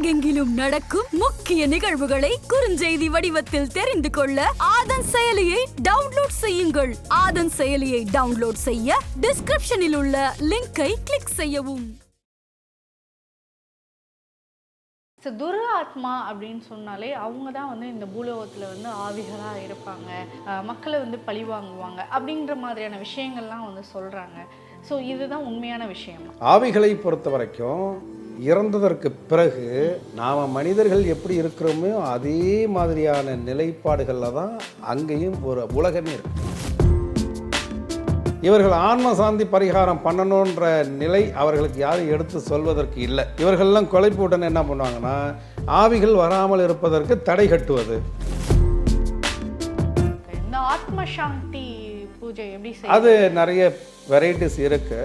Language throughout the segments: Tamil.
உலகெங்கிலும் நடக்கும் முக்கிய நிகழ்வுகளை குறுஞ்செய்தி வடிவத்தில் தெரிந்து கொள்ள ஆதன் செயலியை டவுன்லோட் செய்யுங்கள். ஆதன் செயலியை டவுன்லோட் செய்ய டிஸ்கிரிப்ஷனில் உள்ள லிங்கை கிளிக் செய்யவும். துர ஆத்மா அப்படின்னு சொன்னாலே அவங்க தான் இந்த பூலோகத்தில் ஆவிகளாக இருப்பாங்க, மக்களை பழி வாங்குவாங்க அப்படின்ற மாதிரியான விஷயங்கள்லாம் சொல்கிறாங்க. ஸோ இதுதான் உண்மையான விஷயம். ஆவிகளை பொறுத்த வரைக்கும் இறந்ததற்கு பிறகு நாம் மனிதர்கள் எப்படி இருக்கிறோமோ அதே மாதிரியான நிலைப்பாடுகளில் தான் அங்கேயும் ஒரு உலகமே இருக்கு. இவர்கள் ஆன்ம சாந்தி பரிகாரம் பண்ணணுன்ற நிலை அவர்களுக்கு யாரும் எடுத்து சொல்வதற்கு இல்லை. இவர்கள்லாம் கொலைப்பு உடனே என்ன பண்ணுவாங்கன்னா ஆவிகள் வராமல் இருப்பதற்கு தடை கட்டுவது. இந்த ஆத்ம சாந்தி பூஜை எப்படி அது நிறைய வெரைட்டிஸ் இருக்கு.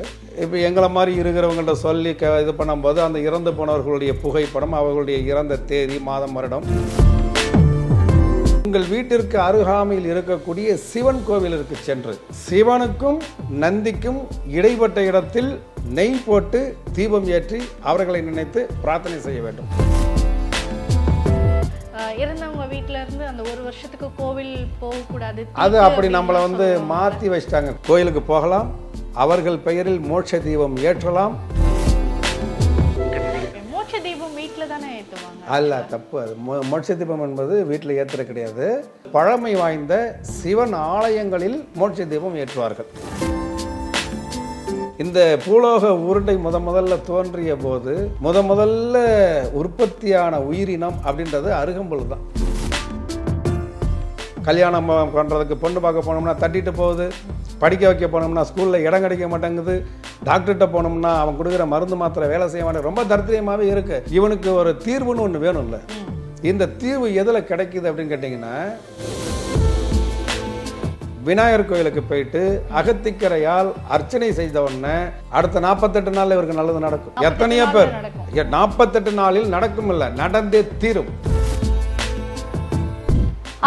இப்போ எங்களை மாதிரி இருக்கிறவங்கள்ட்ட சொல்லி இது பண்ணும்போது அந்த இறந்து போனவர்களுடைய புகைப்படம், அவர்களுடைய இறந்த தேதி, மாதம், வருடம், உங்கள் வீட்டிற்கு அருகாமையில் இருக்கக்கூடிய சிவன் கோவிலிற்கு சென்று சிவனுக்கும் நந்திக்கும் இடைப்பட்ட இடத்தில் நெய் போட்டு தீபம் ஏற்றி அவர்களை நினைத்து பிரார்த்தனை செய்ய வேண்டும். இறந்தவங்க வீட்டில இருந்து அந்த ஒரு வருஷத்துக்கு கோவில் போகக்கூடாது, அது அப்படி நம்மளை மாற்றி வச்சிட்டாங்க. கோயிலுக்கு போகலாம், அவர்கள் பெயரில் மோட்ச தீபம் ஏற்றலாம். மோட்ச தீபம் வீட்டில் தானே ஏற்றுவாங்க? அல்ல, தப்பு. அது மோட்ச தீபம் என்பது வீட்டில் ஏற்றுற கிடையாது. பழமை வாய்ந்த சிவன் ஆலயங்களில் மோட்ச தீபம் ஏற்றுவார்கள். இந்த பூலோக உருண்டை முதல்ல தோன்றிய போது முதல்ல உற்பத்தியான உயிரினம் அப்படின்றது அருகம்புல் தான். கல்யாணம் பண்ணுறதுக்கு பொண்ணு பார்க்க போனோம்னா தட்டிட்டு போகுது, படிக்க வைக்க போனோம்னா ஸ்கூலில் இடம் கிடைக்க மாட்டேங்குது, டாக்டர்கிட்ட போனோம்னா அவன் கொடுக்குற மருந்து மாத்திரை வேலை செய்ய மாட்டேன், ரொம்ப தரித்திரியமாகவே இருக்குது. இவனுக்கு ஒரு தீர்வுன்னு ஒன்று வேணும்ல. இந்த தீர்வு எதில் கிடைக்குது அப்படின்னு கேட்டிங்கன்னா, விநாயகர் கோயிலுக்கு போயிட்டு அகத்திக்கரையால் அர்ச்சனை செய்த உடனே அடுத்த 48 நாளில் இவருக்கு நல்லது நடக்கும். எத்தனையோ பேர் 48 நாளில் நடக்கும், இல்லை நடந்தே தீரும்.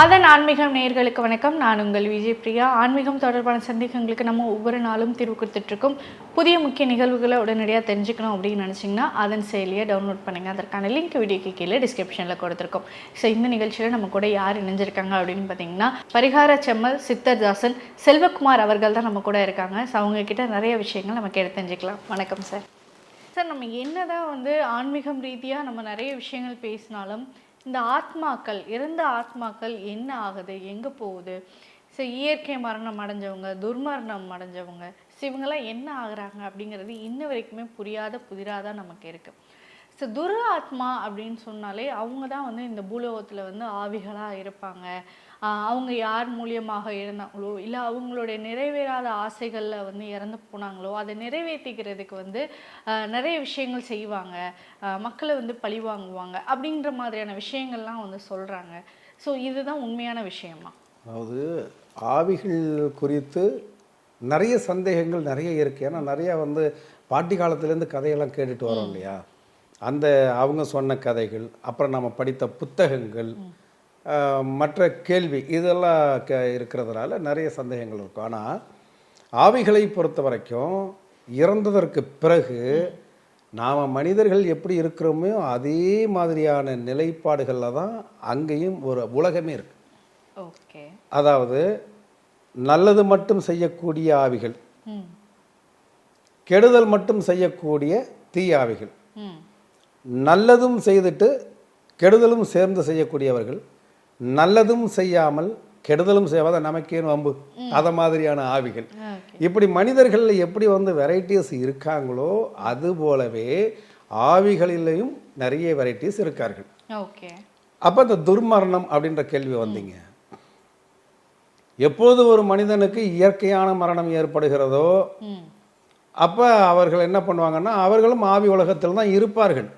அதன் ஆன்மீகம் நேயர்களுக்கு வணக்கம். நான் உங்கள் விஜய் பிரியா. ஆன்மீகம் தொடர்பான சந்தேகங்களுக்கு நம்ம ஒவ்வொரு நாளும் தீர்வு கொடுத்துட்ருக்கோம். புதிய முக்கிய நிகழ்வுகளை உடனடியாக தெரிஞ்சுக்கணும் அப்படின்னு நினச்சிங்கன்னா அதன் செயலியை டவுன்லோட் பண்ணுங்கள். அதற்கான லிங்க் வீடியோக்கு கீழே டிஸ்கிரிப்ஷனில் கொடுத்துருக்கோம். ஸோ இந்த நிகழ்ச்சியில் நம்ம கூட யார் இணைஞ்சிருக்காங்க அப்படின்னு பார்த்தீங்கன்னா பரிகார செம்மல் சித்தர்தாசன் செல்வகுமார் அவர்கள் தான் நம்ம கூட இருக்காங்க. ஸோ அவங்கக்கிட்ட நிறைய விஷயங்கள் நம்ம கேட்டு தெரிஞ்சுக்கலாம். வணக்கம் சார். சார், நம்ம என்னதான் ஆன்மீகம் ரீதியாக நம்ம நிறைய விஷயங்கள் பேசினாலும் இந்த ஆத்மாக்கள், இறந்த ஆத்மாக்கள் என்ன ஆகுது, எங்கே போகுது, ஸோ இயற்கை மரணம் அடைஞ்சவங்க, துர்மரணம் அடைஞ்சவங்க, ஸோ இவங்கெல்லாம் என்ன ஆகுறாங்க அப்படிங்கிறது இன்ன வரைக்குமே புதிராக தான் நமக்கு இருக்குது. ஸோ துர ஆத்மா அப்படின்னு சொன்னாலே அவங்க தான் இந்த பூலோகத்தில் ஆவிகளாக இருப்பாங்க. அவங்க யார் மூலியமாக இறந்தாங்களோ இல்லை அவங்களுடைய நிறைவேறாத ஆசைகளில் இறந்து போனாங்களோ அதை நிறைவேற்றிக்கிறதுக்கு நிறைய விஷயங்கள் செய்வாங்க, மக்களை பழி வாங்குவாங்க அப்படின்ற மாதிரியான விஷயங்கள்லாம் சொல்கிறாங்க. ஸோ இதுதான் உண்மையான விஷயமா? அதாவது ஆவிகள் குறித்து நிறைய சந்தேகங்கள் நிறைய இருக்குது. ஏன்னா நிறையா பாட்டி காலத்துலேருந்து கதையெல்லாம் கேட்டுட்டு வரோம் இல்லையா. அந்த அவங்க சொன்ன கதைகள், அப்புறம் நம்ம படித்த புத்தகங்கள், மற்ற கேள்வி, இதெல்லாம் இருக்கிறதுனால நிறைய சந்தேகங்கள் இருக்கும். ஆனால் ஆவிகளை பொறுத்த வரைக்கும் இறந்ததற்கு பிறகு நாம் மனிதர்கள் எப்படி இருக்கிறோமோ அதே மாதிரியான நிலைப்பாடுகளில் தான் அங்கேயும் ஒரு உலகமே இருக்கு. ஓகே. அதாவது நல்லது மட்டும் செய்யக்கூடிய ஆவிகள், கெடுதல் மட்டும் செய்யக்கூடிய தீய ஆவிகள், நல்லதும் செய்துட்டு கெடுதலும் சேர்ந்து செய்யக்கூடியவர்கள், நல்லதும் செய்யாமல் கெடுதலும் செய்யாத நமக்கேன் வம்பு, அதை மாதிரியான ஆவிகள். இப்படி மனிதர்கள் எப்படி வெரைட்டிஸ் இருக்காங்களோ அது போலவே ஆவிகளிலையும் நிறைய வெரைட்டிஸ் இருக்கார்கள். அப்போ இந்த துர்மரணம் அப்படின்ற கேள்வி வந்தீங்க. எப்போது ஒரு மனிதனுக்கு இயற்கையான மரணம் ஏற்படுகிறதோ அப்போ அவர்கள் என்ன பண்ணுவாங்கன்னா அவர்களும் ஆவி உலகத்தில் தான் இருப்பார்கள்.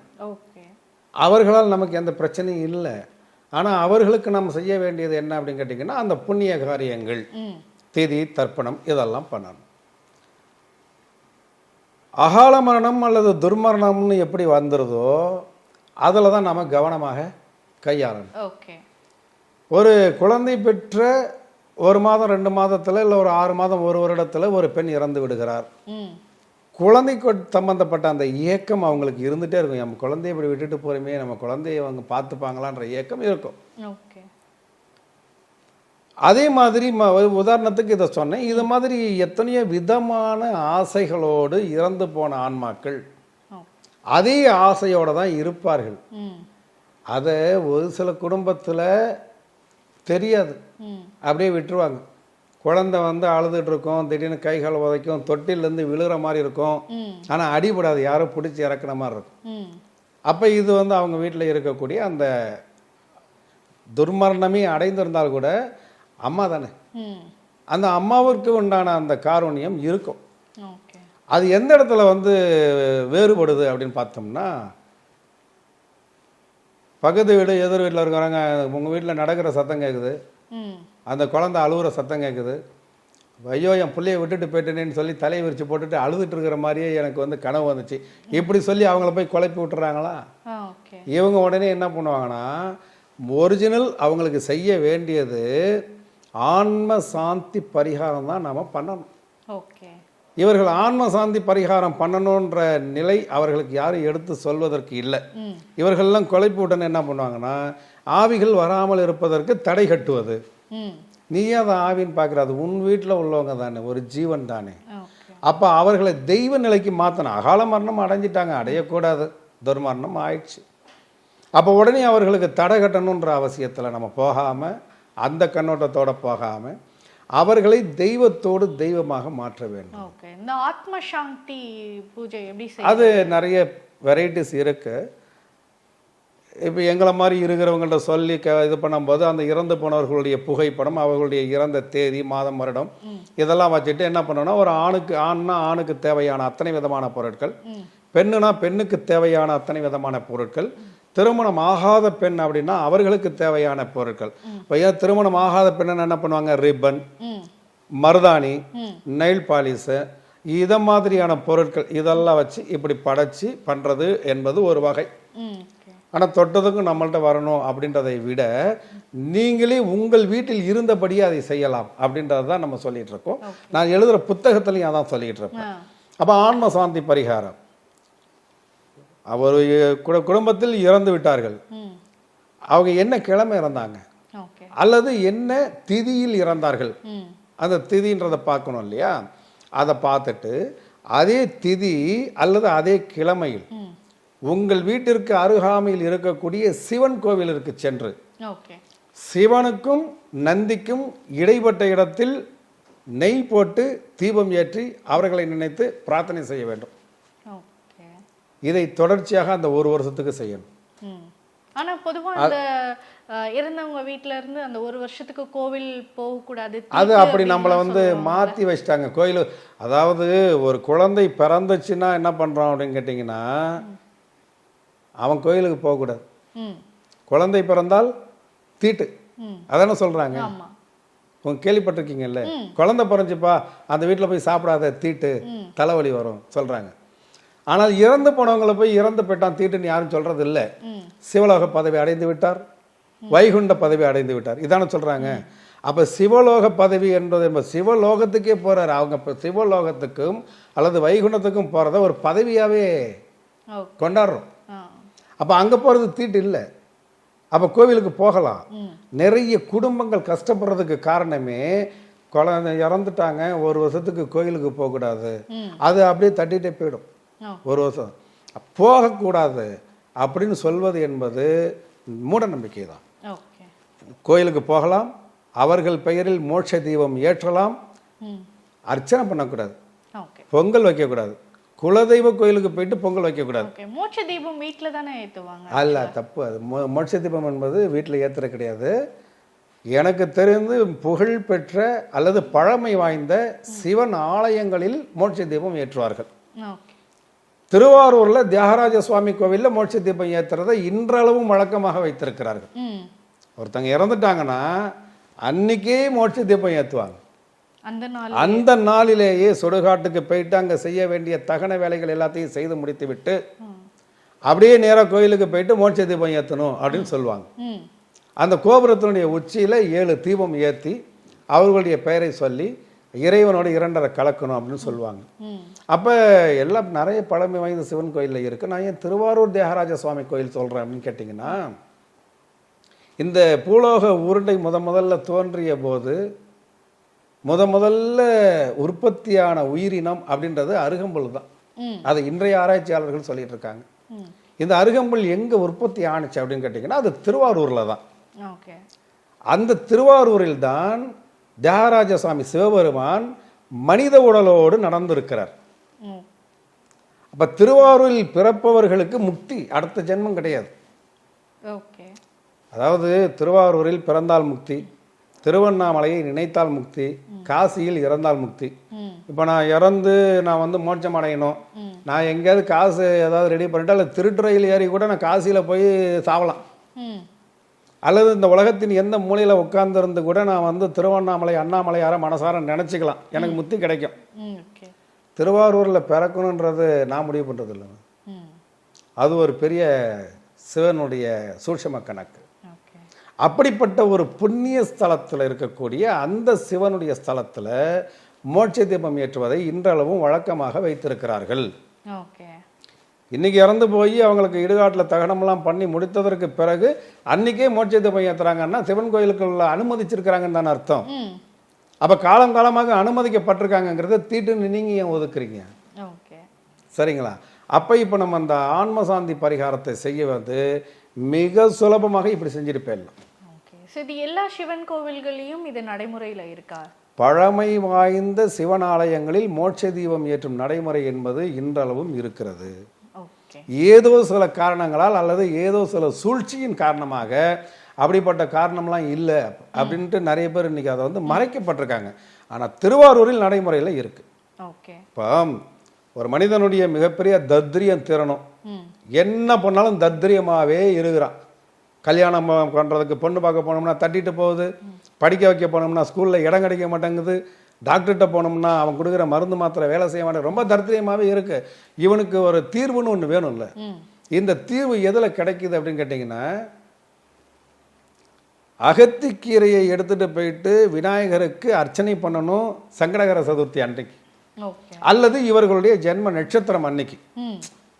அவர்களால் நமக்கு எந்த பிரச்சனையும் இல்லை. ஆனால் அவர்களுக்கு நம்ம செய்ய வேண்டியது என்ன அப்படின்னு கேட்டிங்கன்னா அந்த புண்ணிய காரியங்கள், திதி, தர்ப்பணம் இதெல்லாம் பண்ணணும். அகால மரணம் அல்லது துர்மரணம்னு எப்படி வந்துடுதோ அதில் தான் நம்ம கவனமாக கையாளணும். ஒரு குழந்தை பெற்ற 1 மாதம் 2 மாதத்தில் இல்லை ஒரு 6 மாதம் 1 வருடத்தில் ஒரு பெண் இறந்து விடுகிறார். குழந்தைக்கு சம்மந்தப்பட்ட அந்த ஏக்கம் அவங்களுக்கு இருந்துகிட்டே இருக்கும். நம்ம குழந்தைய இப்படி விட்டுட்டு போகிறோமே, நம்ம குழந்தைய அவங்க பார்த்துப்பாங்களான்ற ஏக்கம் இருக்கும். ஓகே. அதே மாதிரி உதாரணத்துக்கு இதை சொன்னேன். இது மாதிரி எத்தனையோ விதமான ஆசைகளோடு இறந்து போன ஆன்மாக்கள் அதே ஆசையோடு தான் இருப்பார்கள். அதை ஒரு சில குடும்பத்தில் தெரியாது, அப்படியே விட்டுருவாங்க. குழந்தை வந்து அழுதுட்டு இருக்கும், திடீர்னு கை கால் உதைக்கும், தொட்டிலேருந்து விழுகிற மாதிரி இருக்கும், ஆனால் அடிபடாது, யாரோ பிடிச்சி இறக்குன மாதிரி இருக்கும். அப்போ இது வந்து அவங்க வீட்டில் இருக்கக்கூடிய அந்த துர்மரணமே அடைந்திருந்தால் கூட அம்மா தானே, அந்த அம்மாவிற்கு உண்டான அந்த காரூண்யம் இருக்கும். அது எந்த இடத்துல வந்து வேறுபடுது அப்படின்னு பார்த்தோம்னா, பக்கத்து வீடு எதிர் வீட்டில் இருக்கிறவங்க உங்கள் வீட்டில் நடக்கிற சத்தம் கேட்குது, அந்த குழந்தை அழுகுற சத்தம் கேட்குது, ஐயோ என் பிள்ளையை விட்டுட்டு போயிட்டேனேன்னு சொல்லி தலையை விரிச்சு போட்டுட்டு அழுதுட்டு இருக்கிற மாதிரியே எனக்கு வந்து கனவு வந்துச்சு, இப்படி சொல்லி அவங்கள போய் குழப்பி விட்டுறாங்களா? இவங்க உடனே என்ன பண்ணுவாங்கன்னா, ஒரிஜினல் அவங்களுக்கு செய்ய வேண்டியது ஆன்ம சாந்தி பரிகாரம் தான் நாம் பண்ணணும். இவர்கள் ஆன்ம சாந்தி பரிகாரம் பண்ணணுன்ற நிலை அவர்களுக்கு யாரும் எடுத்து சொல்வதற்கு இல்லை. இவர்கள்லாம் குழப்பி விட்டன என்ன பண்ணுவாங்கன்னா, ஆவிகள் வராமல் இருப்பதற்கு தடை கட்டுவது. நீயே அதை ஆவின்னு பார்க்குற, அது உன் வீட்டில் உள்ளவங்க தானே, ஒரு ஜீவன் தானே. அப்போ அவர்களை தெய்வ நிலைக்கு மாற்றணும். அகால மரணம் அடைஞ்சிட்டாங்க, அடையக்கூடாது, துர்மரணம் ஆயிடுச்சு. அப்போ உடனே அவர்களுக்கு தடை கட்டணுன்ற அவசியத்தில் நம்ம போகாமல், அந்த கண்ணோட்டத்தோடு போகாமல் அவர்களை தெய்வத்தோடு தெய்வமாக மாற்ற வேண்டும். இந்த ஆத்ம சாந்தி பூஜை எப்படி அது நிறைய வெரைட்டிஸ் இருக்கு. இப்போ எங்களை மாதிரி இருக்கிறவங்கள்ட்ட சொல்லி இது பண்ணும்போது அந்த இறந்து போனவர்களுடைய புகைப்படம், அவர்களுடைய இறந்த தேதி, மாதம், வருடம் இதெல்லாம் வச்சுட்டு என்ன பண்ணணும்னா, ஒரு ஆணுக்கு தேவையான அத்தனை விதமான பொருட்கள், பெண்ணுனா பெண்ணுக்கு தேவையான அத்தனை விதமான பொருட்கள், திருமணம் ஆகாத பெண் அப்படின்னா அவர்களுக்கு தேவையான பொருட்கள். இப்போ ஏன் திருமணம் ஆகாத பெண்ணு என்ன பண்ணுவாங்க, ரிப்பன், மருதாணி, நெயில் பாலிஸு, இதை மாதிரியான பொருட்கள் இதெல்லாம் வச்சு இப்படி படைச்சி பண்ணுறது என்பது ஒரு வகை. ஆனால் தொட்டதுக்கும் நம்மள்ட்ட வரணும் அப்படின்றதை விட நீங்களே உங்கள் வீட்டில் இருந்தபடியே அதை செய்யலாம் அப்படின்றது தான் நம்ம சொல்லிகிட்டு இருக்கோம். நான் எழுதுகிற புத்தகத்துலையும் அதான் சொல்லிகிட்டு இருப்பேன். அப்போ ஆன்ம சாந்தி பரிகாரம், அவர் குடும்பத்தில் இறந்து விட்டார்கள், அவங்க என்ன கிழமை இறந்தாங்க அல்லது என்ன திதியில் இறந்தார்கள், அந்த திதின்றதை பார்க்கணும் இல்லையா? அதை பார்த்துட்டு அதே திதி அல்லது அதே கிழமையில் உங்கள் வீட்டிற்கு அருகாமையில் இருக்கக்கூடிய சிவன் கோவிலிற்கு சென்று சிவனுக்கும் நந்திக்கும் இடைப்பட்ட இடத்தில் நெய் போட்டு தீபம் ஏற்றி அவர்களை நினைத்து பிரார்த்தனை செய்ய வேண்டும். இதை தொடர்ச்சியாக அந்த ஒரு வருஷத்துக்கு செய்யணும். ஆனா பொதுவா அந்த இறந்தவங்க வீட்ல இருந்து அந்த ஒரு வருஷத்துக்கு கோவில் போகக்கூடாது, அது அப்படி நம்மளை வந்து மாற்றி வச்சிட்டாங்க கோயில். அதாவது ஒரு குழந்தை பிறந்துச்சுன்னா என்ன பண்ணுறோம் அப்படின்னு கேட்டிங்கன்னா, அவன் கோயிலுக்கு போகக்கூடாது. குழந்தை பிறந்தால் தீட்டு, அதானே சொல்கிறாங்க. உங்க கேள்விப்பட்டிருக்கீங்கல்ல, குழந்தை பிறந்துச்சுப்பா அந்த வீட்டில் போய் சாப்பிடாத, தீட்டு, தலைவலி வரும் சொல்கிறாங்க. ஆனால் இறந்து போனவங்களை போய் இறந்து போயிட்டான் தீட்டுன்னு யாரும் சொல்றது இல்லை. சிவலோக பதவி அடைந்து விட்டார், வைகுண்ட பதவி அடைந்து விட்டார், இதான சொல்றாங்க. அப்ப சிவலோக பதவி என்பது சிவலோகத்துக்கே போறாரு. அவங்க இப்போ சிவலோகத்துக்கும் அல்லது வைகுண்டத்துக்கும் போறத ஒரு பதவியாவே கொண்டாடுறோம். அப்ப அங்க போறது தீட்டு இல்லை. அப்ப கோவிலுக்கு போகலாம். நிறைய குடும்பங்கள் கஷ்டப்படுறதுக்கு காரணமே, குழந்தை இறந்துட்டாங்க, ஒரு வருஷத்துக்கு கோயிலுக்கு போகக்கூடாது, அது அப்படியே தட்டிகிட்டே போயிடும். ஒரு வருஷம் போகக்கூடாது அப்படின்னு சொல்வது என்பது மூட நம்பிக்கை தான். கோயிலுக்கு போகலாம், அவர்கள் பெயரில் மோட்ச தீபம் ஏற்றலாம், அர்ச்சனை பண்ணக்கூடாது, பொங்கல் வைக்கக்கூடாது, குலதெய்வ கோயிலுக்கு போயிட்டு பொங்கல் வைக்கக்கூடாது. மோட்ச தீபம் வீட்டில் தானே ஏற்றுவாங்க. அல்ல, தப்பு. அது மோட்ச தீபம் என்பது வீட்டில் ஏற்றுற கிடையாது. எனக்கு தெரிந்து புகழ் பெற்ற அல்லது பழமை வாய்ந்த சிவன் ஆலயங்களில் மோட்ச தீபம் ஏற்றுவார்கள். திருவாரூர்ல தியாகராஜ சுவாமி கோவில்ல மோட்ச தீபம் ஏற்றுறதை இன்றளவும் வழக்கமாக வைத்திருக்கிறார்கள். ஒருத்தங்க இறந்துட்டாங்கன்னா அன்னைக்கே மோட்ச தீபம் ஏற்றுவாங்க. அந்த நாளிலேயே சுடுகாட்டுக்கு போயிட்டு அங்கே செய்ய வேண்டிய தகன வேலைகள் எல்லாத்தையும் செய்து முடித்து விட்டு அப்படியே நேராக கோயிலுக்கு போயிட்டு மோட்ச தீபம் ஏற்றணும் அப்படின்னு சொல்லுவாங்க. அந்த கோபுரத்தினுடைய உச்சியில் 7 தீபம் ஏற்றி அவர்களுடைய பெயரை சொல்லி இறைவனோட இரண்டரை கலக்கணும் அப்படின்னு சொல்லுவாங்க. அப்போ எல்லாம் நிறைய பழமை வாய்ந்த சிவன் கோயிலில் இருக்குது. நான் ஏன் திருவாரூர் தியாகராஜ சுவாமி கோயில் சொல்கிறேன் அப்படின்னு கேட்டிங்கன்னா, இந்த பூலோக உருண்டை முதல்ல தோன்றிய போது முதல்ல உற்பத்தியான உயிரினம் அப்படின்றது அருகம்புல் தான். அதை இன்றைய ஆராய்ச்சியாளர்கள் சொல்லிட்டு இருக்காங்க. இந்த அருகம்புல் எங்கே உற்பத்தி ஆணுச்சு அப்படின்னு கேட்டிங்கன்னா, அது திருவாரூரில் தான். அந்த திருவாரூரில் தான் தியாகராஜ சுவாமி சிவபெருமான் மனித உடலோடு நடந்திருக்கிறார். அப்ப திருவாரூரில் பிறப்பவர்களுக்கு முக்தி, அடுத்த ஜென்மம் கிடையாது. அதாவது திருவாரூரில் பிறந்தால் முக்தி, திருவண்ணாமலையை நினைத்தால் முக்தி, காசியில் இறந்தால் முக்தி. இப்போ நான் இறந்து நான் வந்து மோட்சம் அடையணும், நான் எங்கேயாவது காசு ஏதாவது ரெடி பண்ணிட்டு அல்லது திருட்டுறையில் ஏறி கூட நான் காசியில் போய் சாவலாம், அல்லது இந்த உலகத்தின் எந்த மூலையில் உட்கார்ந்துருந்து கூட நான் வந்து திருவண்ணாமலை அண்ணாமலையார மனசார நினச்சிக்கலாம், எனக்கு முக்தி கிடைக்கும். திருவாரூரில் பிறக்கணுன்றது நான் முடிவு பண்ணுறது இல்லை, அது ஒரு பெரிய சிவனுடைய சூட்சம கணக்கு. அப்படிப்பட்ட ஒரு புண்ணிய ஸ்தலத்தில் இருக்கக்கூடிய அந்த சிவனுடைய ஸ்தலத்தில் மோட்ச தீபம் ஏற்றுவதை இன்றளவும் வழக்கமாக வைத்திருக்கிறார்கள். இன்னைக்கு இறந்து போய் அவங்களுக்கு இடுகாட்டில் தகனமெல்லாம் பண்ணி முடித்ததற்கு பிறகு அன்னைக்கே மோட்ச தீபம் ஏற்றுறாங்கன்னா சிவன் கோயிலுக்குள்ள அனுமதிச்சிருக்கிறாங்கன்னு தானே அர்த்தம். அப்போ காலங்காலமாக அனுமதிக்கப்பட்டிருக்காங்கிறத தீட்டுன்னு நீங்கள் ஏன் ஒதுக்குறீங்க? சரிங்களா? அப்போ இப்போ நம்ம அந்த ஆன்ம சாந்தி பரிகாரத்தை செய்ய வந்து மிக சுலபமாக இப்படி செஞ்சுட்டு போயிடலாம். இது எல்லா சிவன் கோவில்களையும் இது நடைமுறையில் இருக்கா? பழமை வாய்ந்த சிவனாலயங்களில் மோட்ச தீபம் ஏற்றும் நடைமுறை என்பது இன்றளவும் இருக்கிறது. ஏதோ சில காரணங்களால் அல்லது ஏதோ சில சூழ்ச்சியின் காரணமாக அப்படிப்பட்ட காரணம்லாம் இல்லை அப்படின்ட்டு நிறைய பேர் இன்னைக்கு அதை வந்து மறைக்கப்பட்டிருக்காங்க. ஆனால் திருவாரூரில் நடைமுறையில் இருக்கு. இப்போ ஒரு மனிதனுடைய மிகப்பெரிய தத்ரியம் திறனும், என்ன பண்ணாலும் தத்ரியமாகவே இருக்கிறான். கல்யாணம் பண்ணுறதுக்கு பொண்ணு பார்க்க போனோம்னா தட்டிட்டு போகுது, படிக்க வைக்க போனோம்னா ஸ்கூலில் இடம் கிடைக்க மாட்டேங்குது, டாக்டர்கிட்ட போனோம்னா அவன் கொடுக்குற மருந்து மாத்திரை வேலை செய்ய மாட்டேன், ரொம்ப தரித்திரியமாகவே இருக்கு. இவனுக்கு ஒரு தீர்வுன்னு ஒன்று வேணும்ல. இந்த தீர்வு எதில் கிடைக்குது அப்படின்னு கேட்டிங்கன்னா, அகத்திக்கீரையை எடுத்துகிட்டு போயிட்டு விநாயகருக்கு அர்ச்சனை பண்ணணும் சங்கடகர சதுர்த்தி அன்றைக்கு, அல்லது இவர்களுடைய ஜென்ம நட்சத்திரம் அன்னைக்கு.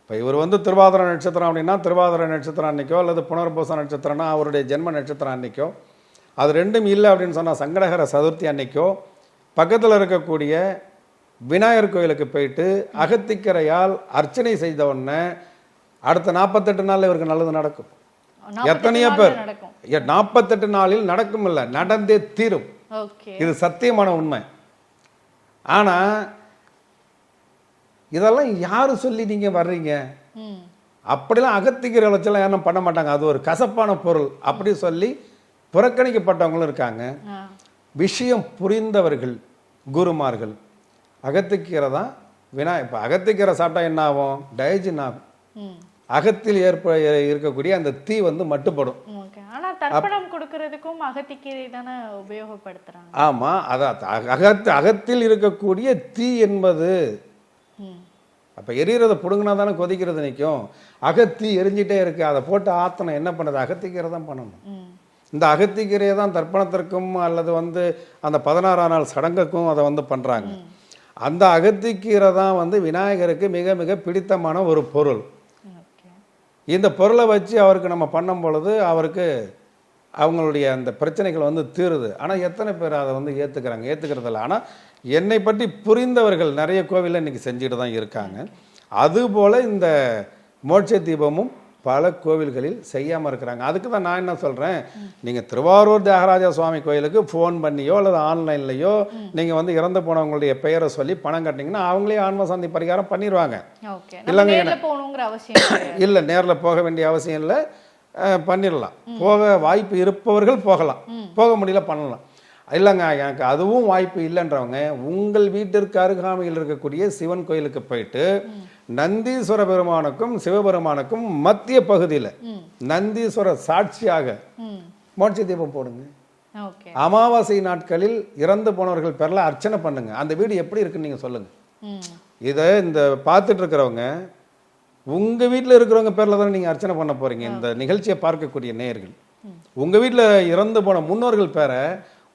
இப்போ இவர் வந்து திருவாதிர நட்சத்திரம் அப்படின்னா திருவாதிர நட்சத்திரம் அன்னைக்கோ அல்லது புனர்பூச நட்சத்திரம்னா அவருடைய ஜென்ம நட்சத்திரம் அன்னைக்கோ, அது ரெண்டும் இல்லை அப்படின்னு சொன்னால் சங்கடகர சதுர்த்தி அன்னைக்கோ பக்கத்தில் இருக்கக்கூடிய விநாயகர் கோயிலுக்கு போயிட்டு அகத்திக்கரையால் அர்ச்சனை செய்த உடனே அடுத்த 48 நாளில் இவருக்கு நல்லது நடக்கும். எத்தனையோ பேர் 48 நாளில் நடக்கும் இல்லை, நடந்தே தீரும். இது சத்தியமான உண்மை. ஆனால் இதெல்லாம் யாரு சொல்லி நீங்க வர்றீங்க? அப்படிலாம் அகத்திக்கிற வச்செல்லாம் யாரும் பண்ண மாட்டாங்க, அது ஒரு கசப்பான பொருள் அப்படி சொல்லி புறக்கணிக்கப்பட்டவங்களும் இருக்காங்க. விஷயம் புரிந்தவர்கள் குருமார்கள் அகத்திக்கீரை தான் இப்போ அகத்திக்கீரை சாப்பிட்டா என்ன ஆகும்? டைஜன் ஆகும். அகத்தில் இருக்கக்கூடிய அந்த தீ வந்து மட்டுப்படும். ஆமா, அதான் அகத்தில் இருக்கக்கூடிய தீ என்பது. அப்ப எரியறதை புடுங்கினா தானே கொதிக்கிறது நிற்கும். அகத்தி எரிஞ்சிட்டே இருக்கு, அதை போட்டு ஆத்தனை என்ன பண்ணுறது? அகத்திக்கீரை தான் பண்ணணும். இந்த அகத்திக்கீரையை தான் தர்ப்பணத்திற்கும் அல்லது வந்து அந்த 16ஆம் நாள் சடங்குக்கும் அதை வந்து பண்றாங்க. அந்த அகத்திக்கீரை தான் வந்து விநாயகருக்கு மிக மிக பிடித்தமான ஒரு பொருள். இந்த பொருளை வச்சு அவருக்கு நம்ம பண்ணும் பொழுது அவருக்கு அவங்களுடைய அந்த பிரச்சனைகள் வந்து தீருது. ஆனால் எத்தனை பேர் அதை வந்து ஏற்றுக்கிறதில்ல. ஆனால் என்னை பற்றி புரிந்தவர்கள் நிறைய கோவிலில் இன்றைக்கி செஞ்சுட்டு தான் இருக்காங்க. அதுபோல் இந்த மோட்ச தீபமும் பல கோவில்களில் செய்யாமல் இருக்கிறாங்க. அதுக்கு தான் நான் என்ன சொல்கிறேன், நீங்கள் திருவாரூர் தியாகராஜ சுவாமி கோயிலுக்கு ஃபோன் பண்ணியோ அல்லது ஆன்லைன்லையோ நீங்கள் வந்து இறந்து போனவங்களுடைய பெயரை சொல்லி பணம் கட்டிங்கன்னா அவங்களே ஆன்ம சாந்தி பரிகாரம் பண்ணிடுவாங்க. இல்லைங்க, இல்லை நேரில் போக வேண்டிய அவசியம் இல்லை, பண்ணிடலாம். போக வாய்ப்பு இருப்பவர்கள் போகலாம், போக முடியல பண்ணலாம். இல்லைங்க எனக்கு அதுவும் வாய்ப்பு இல்லைன்றவங்க உங்கள் வீட்டிற்கு அருகாமையில் இருக்கக்கூடிய சிவன் கோயிலுக்கு போயிட்டு நந்தீஸ்வர பெருமானுக்கும் சிவபெருமானுக்கும் மத்திய பகுதியில் நந்தீஸ்வர சாட்சியாக மோட்ச தீபம் போடுங்க. அமாவாசை நாட்களில் இறந்து போனவர்கள் பேர்ல அர்ச்சனை பண்ணுங்க. அந்த வீடு எப்படி இருக்குன்னு நீங்க சொல்லுங்க. இதை இந்த பார்த்துட்டு இருக்கிறவங்க உங்க வீட்டில் இருக்கிறவங்க பேர்ல தானே நீங்க அர்ச்சனை பண்ண போறீங்க. இந்த நிகழ்ச்சியை பார்க்கக்கூடிய நேயர்கள் உங்க வீட்டில் இறந்து போன முன்னோர்கள் பேரை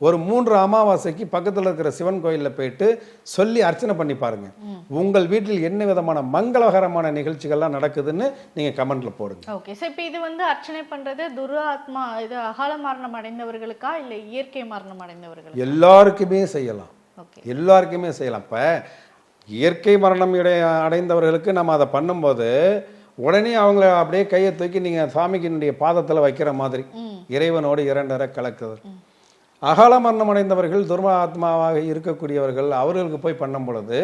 ஒரு 3 அமாவாசைக்கு பக்கத்தில் இருக்கிற சிவன் கோயிலில் போயிட்டு சொல்லி அர்ச்சனை பண்ணி பாருங்க. உங்கள் வீட்டில் என்ன விதமான மங்களகரமான நிகழ்ச்சிகள்லாம் நடக்குதுன்னு நீங்கள் கமெண்ட்ல போடுங்க. ஓகே சார், இப்போ இது வந்து அர்ச்சனை பண்றது துராத்மா இது அகால மரணம் அடைந்தவர்களுக்கா இல்லை இயற்கை மரணம் அடைந்தவர்களுக்கு? எல்லாருக்குமே செய்யலாம், ஓகே, எல்லாருக்குமே செய்யலாம். இப்போ இயற்கை மரணம் அடைந்தவர்களுக்கு நம்ம அதை பண்ணும்போது உடனே அவங்கள அப்படியே கையை தூக்கி நீங்கள் சாமிக்கினுடைய பாதத்தில் வைக்கிற மாதிரி இறைவனோடு இரண்டரை கலக்குது. அகால மரணம் அடைந்தவர்கள் துர்மாத்மாவாக இருக்கக்கூடியவர்கள் அவர்களுக்கு போய் பண்ணும் பொழுது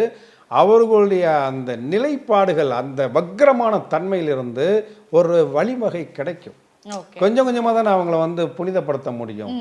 அவர்களுடைய அந்த நிலைப்பாடுகள் அந்த வக்ரமான தன்மையிலிருந்து ஒரு வழிவகை கிடைக்கும். கொஞ்சம் கொஞ்சமாக தானே அவங்கள வந்து புனிதப்படுத்த முடியும்.